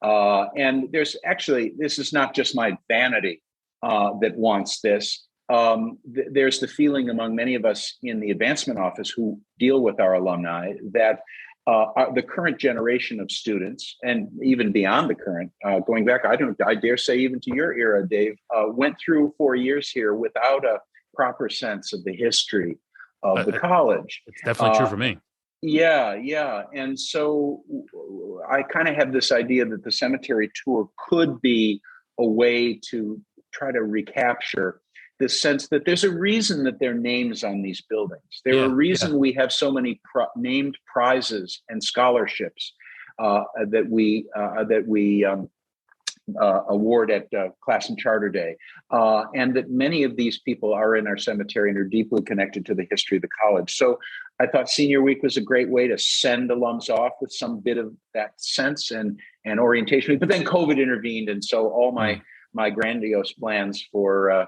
And there's actually, this is not just my vanity that wants this. There's the feeling among many of us in the advancement office who deal with our alumni that the current generation of students, and even beyond the current, going back, I dare say even to your era, Dave, went through 4 years here without a proper sense of the history of the college. It's definitely true for me. Yeah. And so I kind of have this idea that the cemetery tour could be a way to try to recapture this sense that there's a reason that there are names on these buildings. There's a reason we have so many named prizes and scholarships that we award at Class and Charter Day, and that many of these people are in our cemetery and are deeply connected to the history of the college. So I thought Senior Week was a great way to send alums off with some bit of that sense and orientation. But then COVID intervened, and so all my grandiose plans for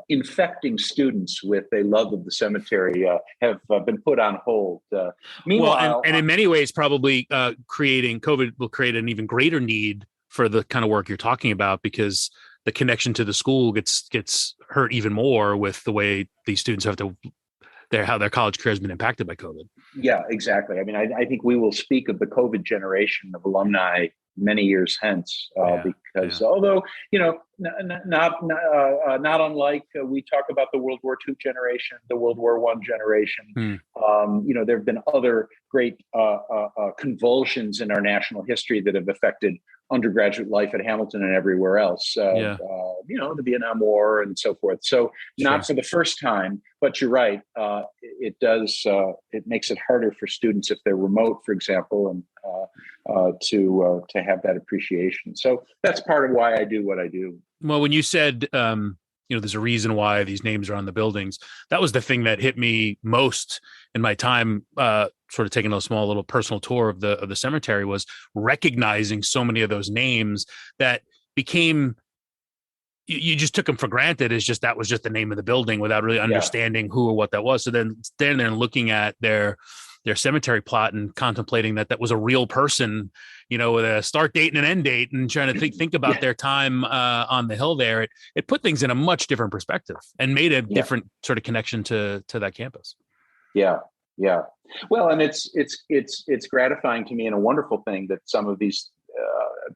infecting students with a love of the cemetery have been put on hold. Meanwhile, and in many ways, probably creating COVID will create an even greater need for the kind of work you're talking about, because the connection to the school gets hurt even more with the way these students have to, how their college career has been impacted by COVID. Yeah, exactly. I mean, I think we will speak of the COVID generation of alumni many years hence, because although, not unlike we talk about the World War II generation, the World War I generation, there have been other great convulsions in our national history that have affected undergraduate life at Hamilton and everywhere else, the Vietnam War and so forth. So not for the first time, but you're right. It does, it makes it harder for students if they're remote, for example, and to have that appreciation. So that's part of why I do what I do. Well, when you said, there's a reason why these names are on the buildings, that was the thing that hit me most in my time, sort of taking a small little personal tour of the cemetery, was recognizing so many of those names that became, you just took them for granted as just, that was just the name of the building without really understanding who or what that was. So then standing there and looking at their cemetery plot and contemplating that was a real person, with a start date and an end date, and trying to think about their time on the hill there, it put things in a much different perspective and made a different sort of connection to that campus. Yeah. Well, and it's gratifying to me, and a wonderful thing that some of these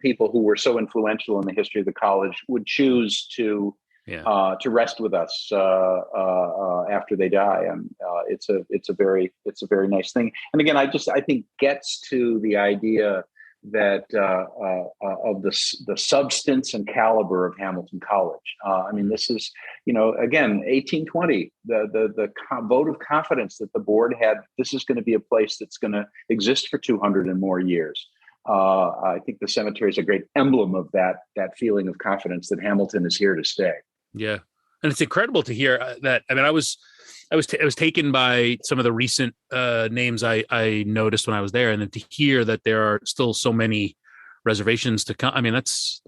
people who were so influential in the history of the college would choose to rest with us after they die, and it's a very nice thing. And again, I think gets to the idea that of the substance and caliber of Hamilton College. I mean, this is, again, 1820, the vote of confidence that the board had. This is going to be a place that's going to exist for 200 and more years. I think the cemetery is a great emblem of that feeling of confidence that Hamilton is here to stay. Yeah. And it's incredible to hear that. I mean, I was taken by some of the recent names I noticed when I was there, and then to hear that there are still so many reservations to come. I mean, it's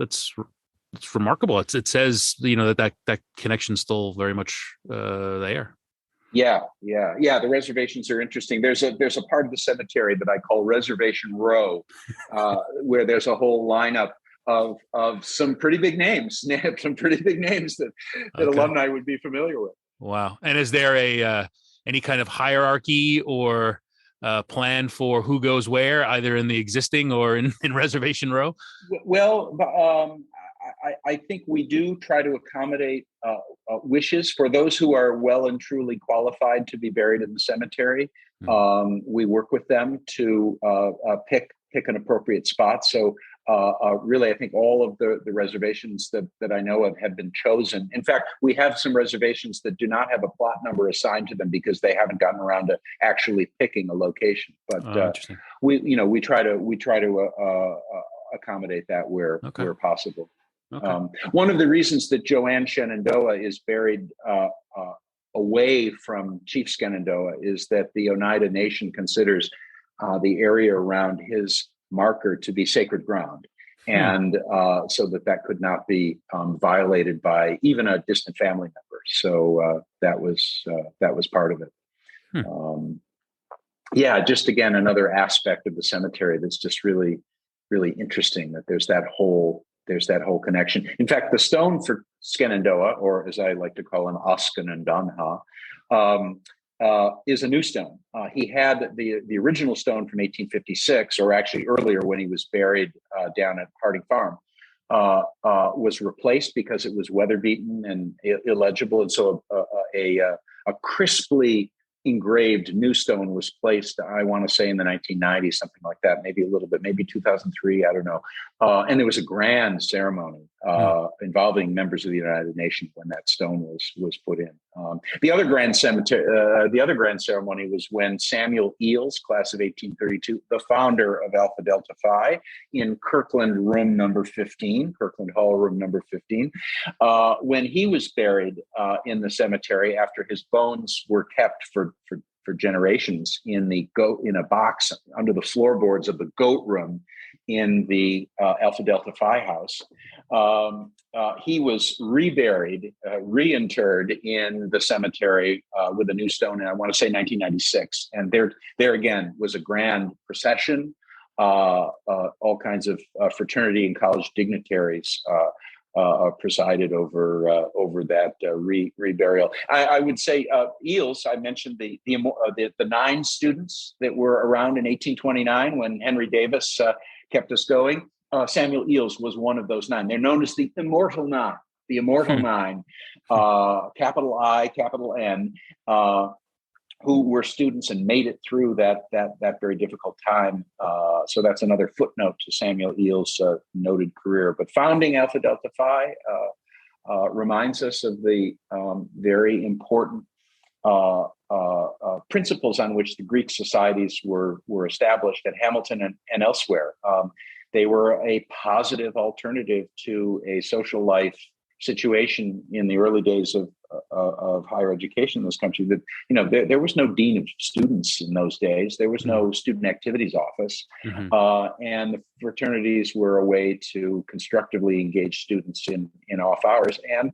remarkable. It says, that connection's still very much there. Yeah. The reservations are interesting. There's a part of the cemetery that I call Reservation Row, where there's a whole lineup of some pretty big names that alumni would be familiar with. Wow. And is there any kind of hierarchy or plan for who goes where, either in the existing or in Reservation Row? Well, I think we do try to accommodate wishes for those who are well and truly qualified to be buried in the cemetery. We work with them to pick an appropriate spot. So really, I think all of the reservations that I know of have been chosen. In fact, we have some reservations that do not have a plot number assigned to them because they haven't gotten around to actually picking a location. But Interesting. we try to accommodate that where possible. Okay. One of the reasons that Joanne Shenandoah is buried away from Chief Shenandoah is that the Oneida Nation considers the area around his marker to be sacred ground, and so that could not be violated by even a distant family member. So that was part of it. Yeah, just again another aspect of the cemetery that's just really, really interesting. That there's that whole connection. In fact, the stone for Shenandoah, or as I like to call him, Oskanandanha, is a new stone. He had the original stone from 1856, or actually earlier when he was buried down at Harding Farm, was replaced because it was weather beaten and illegible, and so a crisply engraved new stone was placed, I want to say in the 1990s, something like that, maybe a little bit, maybe 2003, I don't know. And there was a grand ceremony involving members of the United Nations when that stone was put in. The other grand ceremony was when Samuel Eels, class of 1832, the founder of Alpha Delta Phi, in Kirkland Hall, room number 15, when he was buried in the cemetery after his bones were kept for generations in a box under the floorboards of the goat room in the Alpha Delta Phi house. He was reinterred in the cemetery with a new stone in, I want to say, 1996. And there again was a grand procession. All kinds of fraternity and college dignitaries presided over that reburial. I would say Eels. I mentioned the 9 students that were around in 1829 when Henry Davis kept us going. Samuel Eels was one of those 9. They're known as the Immortal Nine. The Immortal Nine, capital I, capital N, who were students and made it through that very difficult time. So that's another footnote to Samuel Eels' noted career. But founding Alpha Delta Phi reminds us of the very important principles on which the Greek societies were established at Hamilton and elsewhere. They were a positive alternative to a social life situation in the early days of higher education in this country. That there was no dean of students in those days. There was no student activities office, and the fraternities were a way to constructively engage students in off hours and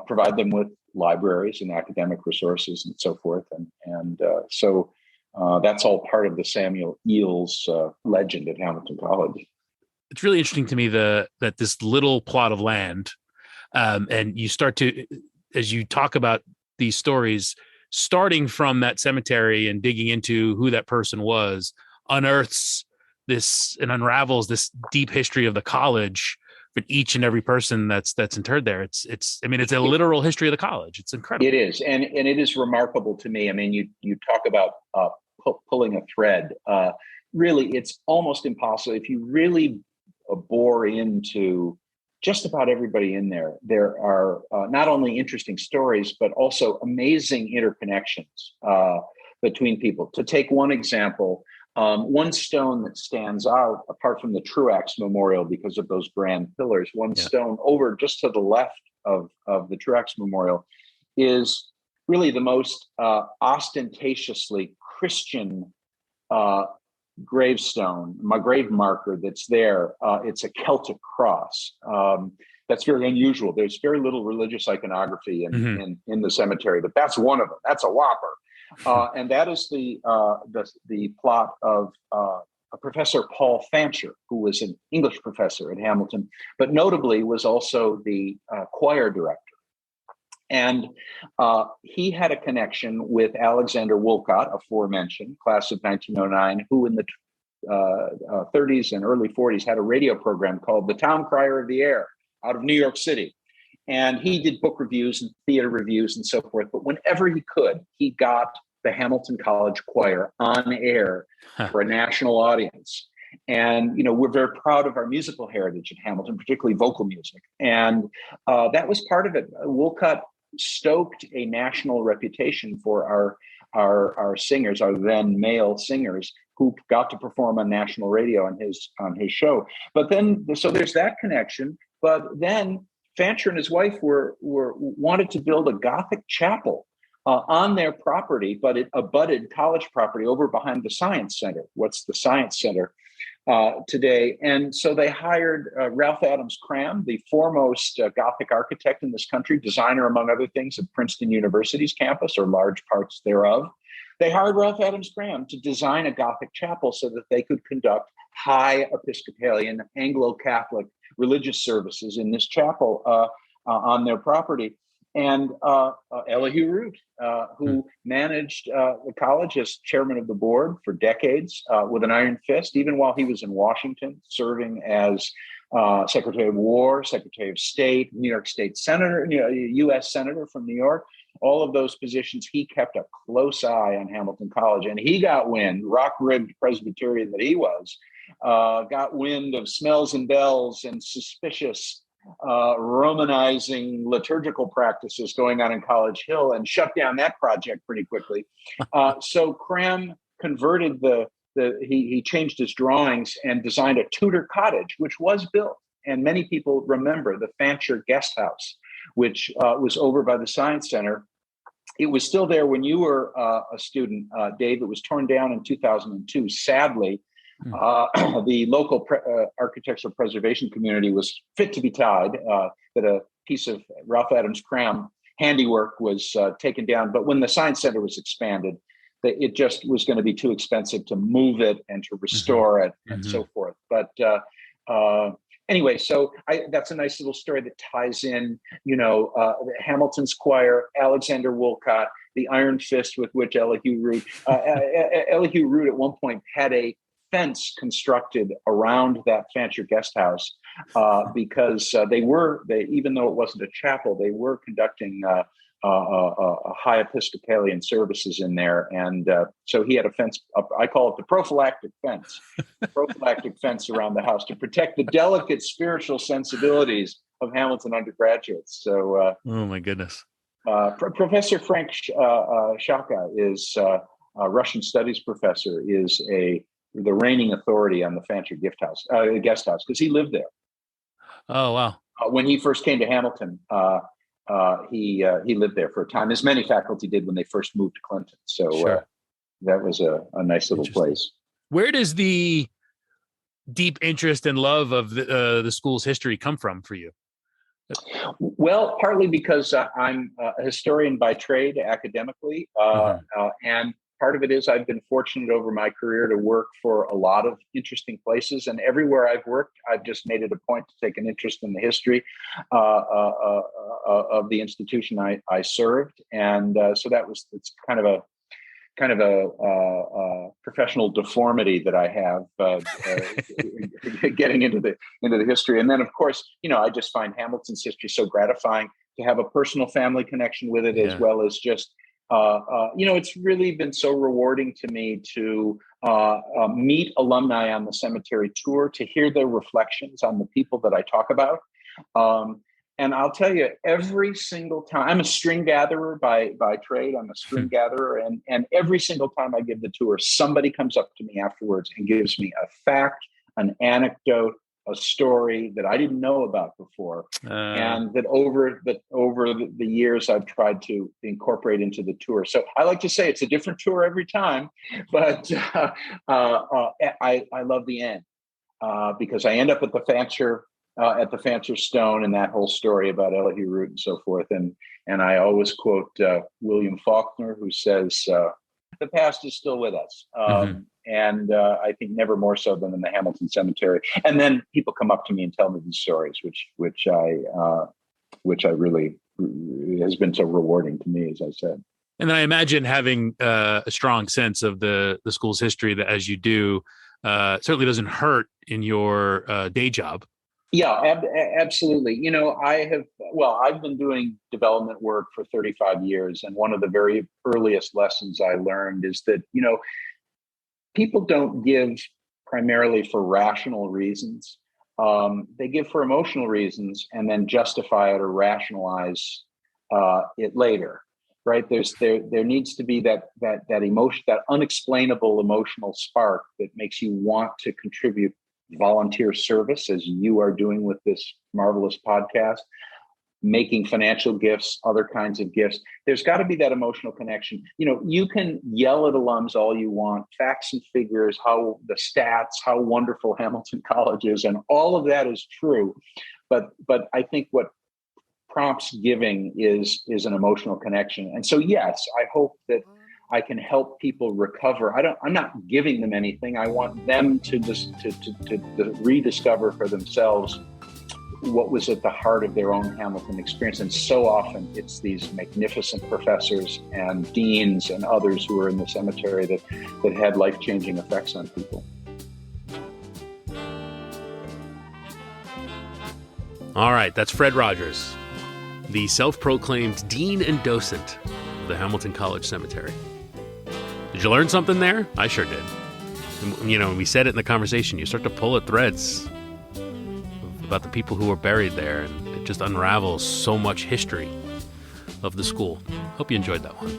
provide them with libraries and academic resources and so forth. So that's all part of the Samuel Eels legend at Hamilton College. It's really interesting to me that this little plot of land, and you start to, as you talk about these stories, starting from that cemetery and digging into who that person was, unearths this and unravels this deep history of the college for each and every person that's interred there. It's a literal history of the college. It's incredible. It is, and it is remarkable to me. I mean, you talk about pulling a thread. Really, it's almost impossible if you really bore into just about everybody in there. There are not only interesting stories, but also amazing interconnections between people. To take one example, one stone that stands out, apart from the Truax Memorial because of those grand pillars, stone over just to the left of the Truax Memorial is really the most ostentatiously Christian gravestone, my grave marker that's there. It's a Celtic cross. That's very unusual. There's very little religious iconography in the cemetery, but that's one of them. That's a whopper. And that is the plot of Professor Paul Fancher, who was an English professor at Hamilton, but notably was also the choir director And he had a connection with Alexander Woollcott, aforementioned, class of 1909, who in the 30s and early 40s had a radio program called The Town Crier of the Air out of New York City. And he did book reviews and theater reviews and so forth. But whenever he could, he got the Hamilton College Choir on air for a national audience. And, we're very proud of our musical heritage at Hamilton, particularly vocal music. And that was part of it. Woollcott stoked a national reputation for our singers, our then male singers, who got to perform on national radio on his show. But then, so there's that connection. But then Fancher and his wife wanted to build a Gothic chapel on their property, but it abutted college property over behind the Science Center. What's the Science Center today? And so they hired Ralph Adams Cram, the foremost Gothic architect in this country, designer, among other things, at Princeton University's campus, or large parts thereof. They hired Ralph Adams Cram to design a Gothic chapel so that they could conduct high Episcopalian Anglo-Catholic religious services in this chapel on their property. And Elihu Root, who managed the college as chairman of the board for decades with an iron fist, even while he was in Washington, serving as Secretary of War, Secretary of State, New York State Senator, U.S. Senator from New York. All of those positions, he kept a close eye on Hamilton College. And he got wind, rock-ribbed Presbyterian that he was, got wind of smells and bells and suspicious Romanizing liturgical practices going on in College Hill, and shut down that project pretty quickly. So Cram converted he changed his drawings and designed a Tudor cottage, which was built. And many people remember the Fancher Guest House, which was over by the Science Center. It was still there when you were a student, Dave. It was torn down in 2002, sadly. The local architectural preservation community was fit to be tied that a piece of Ralph Adams Cram handiwork was taken down. But when the Science Center was expanded, it just was going to be too expensive to move it and to restore it and so forth. But anyway, so that's a nice little story that ties in, Hamilton's choir, Alexander Woollcott, the iron fist with which Elihu Root at one point had a fence constructed around that Fancher Guest House because even though it wasn't a chapel, they were conducting high Episcopalian services in there. And so he had a fence up, I call it the prophylactic fence around the house to protect the delicate spiritual sensibilities of Hamilton undergraduates. So, oh my goodness. Professor Frank Shaka is a Russian studies professor, is the reigning authority on the Fancher Guest House, because he lived there. Oh, wow. When he first came to Hamilton, he lived there for a time, as many faculty did when they first moved to Clinton. So sure. That was a nice little place. Where does the deep interest and love of the school's history come from for you? Well, partly because I'm a historian by trade academically, and part of it is I've been fortunate over my career to work for a lot of interesting places, and everywhere I've worked, I've just made it a point to take an interest in the history of the institution I served, and so it's kind of a professional deformity that I have getting into the history, and then of course, I just find Hamilton's history so gratifying to have a personal family connection with it, as well as just. It's really been so rewarding to me to meet alumni on the cemetery tour, to hear their reflections on the people that I talk about. And I'll tell you, every single time, I'm a string gatherer by trade. I'm a string gatherer. And every single time I give the tour, somebody comes up to me afterwards and gives me a fact, an anecdote, a story that I didn't know about before, and that over the years I've tried to incorporate into the tour. So I like to say it's a different tour every time, but I love the end because I end up at the Fancher Stone and that whole story about Elihu Root and so forth, and I always quote William Faulkner, who says, "The past is still with us." And I think never more so than in the Hamilton Cemetery. And then people come up to me and tell me these stories, which I really has been so rewarding to me, as I said. And then I imagine having a strong sense of the school's history that, as you do, certainly doesn't hurt in your day job. Yeah, absolutely. I've been doing development work for 35 years. And one of the very earliest lessons I learned is that, people don't give primarily for rational reasons. They give for emotional reasons and then justify it or rationalize it later. Right? There needs to be that emotion, that unexplainable emotional spark that makes you want to contribute volunteer service, as you are doing with this marvelous podcast, making financial gifts, other kinds of gifts. There's got to be that emotional connection. You can yell at alums all you want, facts and figures, how the stats, how wonderful Hamilton College is, and all of that is true. But I think what prompts giving is an emotional connection. And so, yes, I hope that I can help people recover. I'm not giving them anything. I want them to just to rediscover for themselves what was at the heart of their own Hamilton experience. And so often it's these magnificent professors and deans and others who are in the cemetery that had life-changing effects on people. All right, that's Fred Rogers, the self-proclaimed dean and docent of the Hamilton College Cemetery. Did you learn something there? I sure did. And, we said it in the conversation. You start to pull at threads about the people who were buried there, and it just unravels so much history of the school. Hope you enjoyed that one.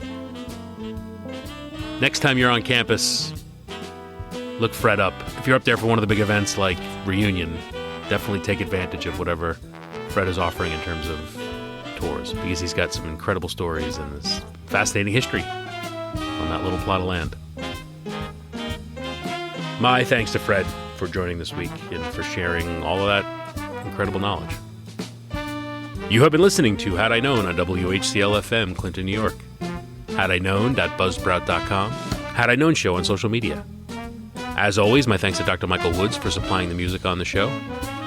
Next time you're on campus, look Fred up. If you're up there for one of the big events like Reunion, definitely take advantage of whatever Fred is offering in terms of tours, because he's got some incredible stories and this fascinating history on that little plot of land. My thanks to Fred for joining this week and for sharing all of that incredible knowledge. You have been listening to Had I Known on WHCL-FM, Clinton, New York. HadIKnown.buzzsprout.com. Had I Known Show on social media. As always, my thanks to Dr. Michael Woods for supplying the music on the show.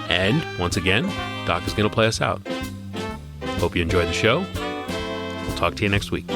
And, once again, Doc is going to play us out. Hope you enjoyed the show. We'll talk to you next week.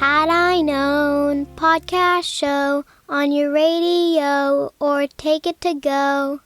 Had I Known podcast show on your radio or take it to go.